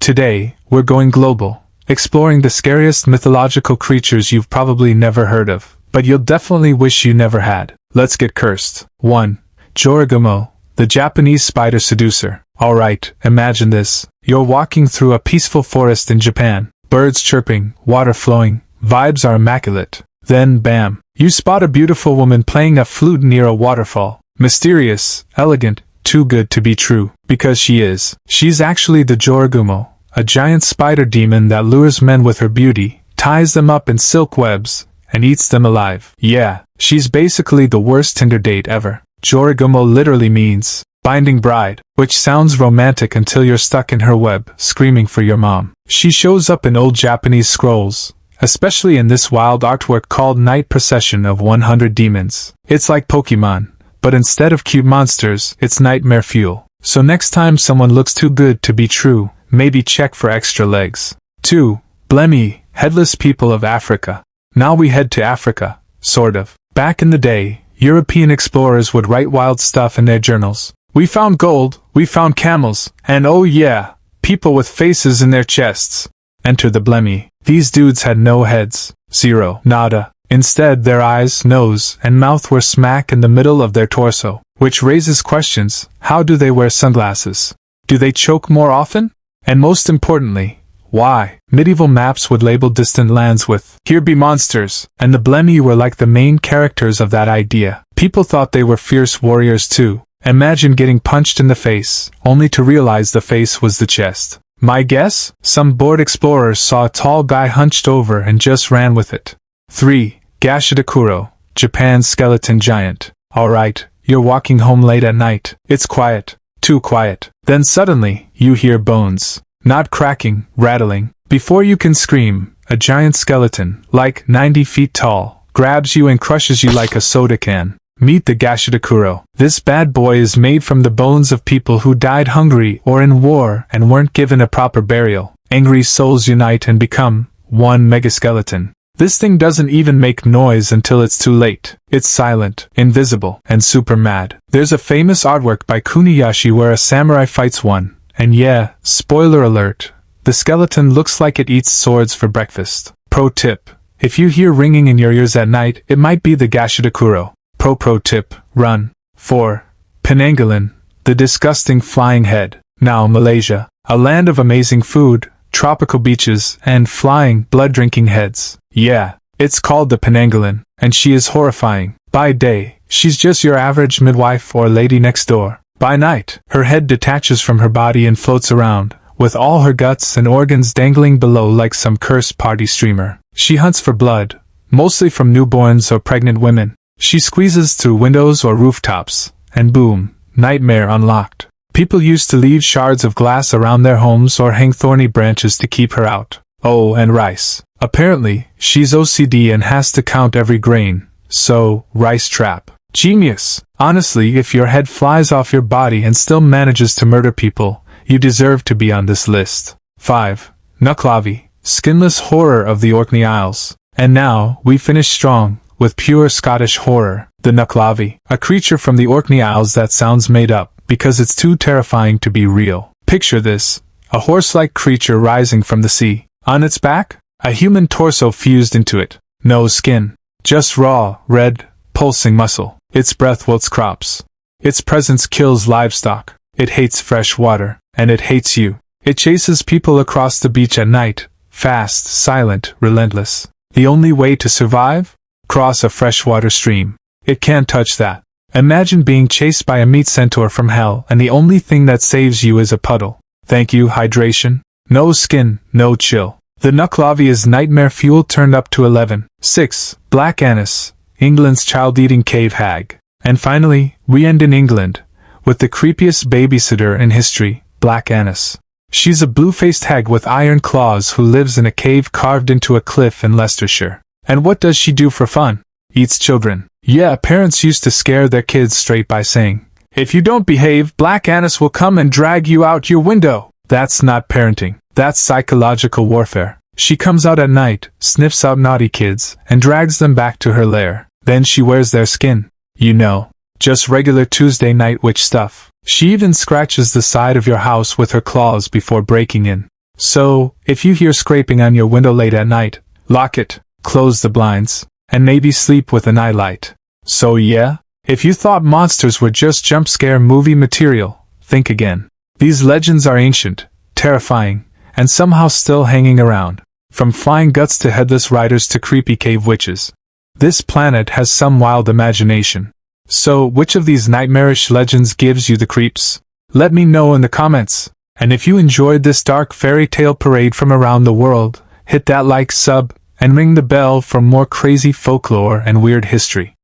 Today, we're going global, exploring the scariest mythological creatures you've probably never heard of, but you'll definitely wish you never had. Let's get cursed. 1. Joragumo, the Japanese spider seducer. Alright, imagine this. You're walking through a peaceful forest in Japan. Birds chirping, water flowing, vibes are immaculate. Then, bam, you spot a beautiful woman playing a flute near a waterfall. Mysterious, elegant, too good to be true, because she is. She's actually the Joragumo, a giant spider demon that lures men with her beauty, ties them up in silk webs, and eats them alive. Yeah, she's basically the worst Tinder date ever. Joragumo literally means binding bride, which sounds romantic until you're stuck in her web, screaming for your mom. She shows up in old Japanese scrolls, especially in this wild artwork called Night Procession of 100 Demons. It's like Pokemon, but instead of cute monsters, it's nightmare fuel. So next time someone looks too good to be true, maybe check for extra legs. 2. Blemi, headless people of Africa. Now we head to Africa, sort of. Back in the day, European explorers would write wild stuff in their journals. We found gold, we found camels, and oh yeah, people with faces in their chests. Enter the Blemi. These dudes had no heads. Zero. Nada. Instead, their eyes, nose, and mouth were smack in the middle of their torso. Which raises questions. How do they wear sunglasses? Do they choke more often? And most importantly, why? Medieval maps would label distant lands with, "Here be monsters," and the Blemi were like the main characters of that idea. People thought they were fierce warriors too. Imagine getting punched in the face, only to realize the face was the chest. My guess? Some bored explorers saw a tall guy hunched over and just ran with it. 3. Gashidakuro, Japan's skeleton giant. Alright, you're walking home late at night. It's quiet. Too quiet. Then suddenly, you hear bones. Not cracking, rattling. Before you can scream, a giant skeleton, like 90 feet tall, grabs you and crushes you like a soda can. Meet the Gashidakuro. This bad boy is made from the bones of people who died hungry or in war and weren't given a proper burial. Angry souls unite and become one megaskeleton. This thing doesn't even make noise until it's too late. It's silent, invisible, and super mad. There's a famous artwork by Kuniyashi where a samurai fights one. And yeah, spoiler alert, the skeleton looks like it eats swords for breakfast. Pro tip: if you hear ringing in your ears at night, it might be the Gashidakuro. Pro tip: run. 4. Penanggalan, the disgusting flying head. Now Malaysia, a land of amazing food, tropical beaches, and flying, blood-drinking heads. Yeah, it's called the Penanggalan, and she is horrifying. By day, she's just your average midwife or lady next door. By night, her head detaches from her body and floats around, with all her guts and organs dangling below like some cursed party streamer. She hunts for blood, mostly from newborns or pregnant women. She squeezes through windows or rooftops, and boom, nightmare unlocked. People used to leave shards of glass around their homes or hang thorny branches to keep her out. Oh, and rice. Apparently, she's OCD and has to count every grain, so, rice trap. Genius! Honestly, if your head flies off your body and still manages to murder people, you deserve to be on this list. 5. Nuklavi, skinless horror of the Orkney Isles. And now, we finish strong, with pure Scottish horror. The Nuklavi, a creature from the Orkney Isles that sounds made up, because it's too terrifying to be real. Picture this, a horse-like creature rising from the sea. On its back, a human torso fused into it. No skin. Just raw, red, pulsing muscle. Its breath wilts crops. Its presence kills livestock. It hates fresh water, and it hates you. It chases people across the beach at night, fast, silent, relentless. The only way to survive? Cross a freshwater stream. It can't touch that. Imagine being chased by a meat centaur from hell and the only thing that saves you is a puddle. Thank you, hydration. No skin, no chill. The Nuklavi is nightmare fuel turned up to 11. 6. Black Annis, England's child-eating cave hag. And finally, we end in England, with the creepiest babysitter in history, Black Annis. She's a blue-faced hag with iron claws who lives in a cave carved into a cliff in Leicestershire. And what does she do for fun? Eats children. Yeah, parents used to scare their kids straight by saying, "If you don't behave, Black Annis will come and drag you out your window." That's not parenting. That's psychological warfare. She comes out at night, sniffs out naughty kids, and drags them back to her lair. Then she wears their skin. You know, just regular Tuesday night witch stuff. She even scratches the side of your house with her claws before breaking in. So, if you hear scraping on your window late at night, lock it, close the blinds, and maybe sleep with a nightlight. So yeah, if you thought monsters were just jump scare movie material, think again. These legends are ancient, terrifying, and somehow still hanging around. From flying guts to headless riders to creepy cave witches. This planet has some wild imagination. So, which of these nightmarish legends gives you the creeps? Let me know in the comments. And if you enjoyed this dark fairy tale parade from around the world, hit that like, sub, and ring the bell for more crazy folklore and weird history.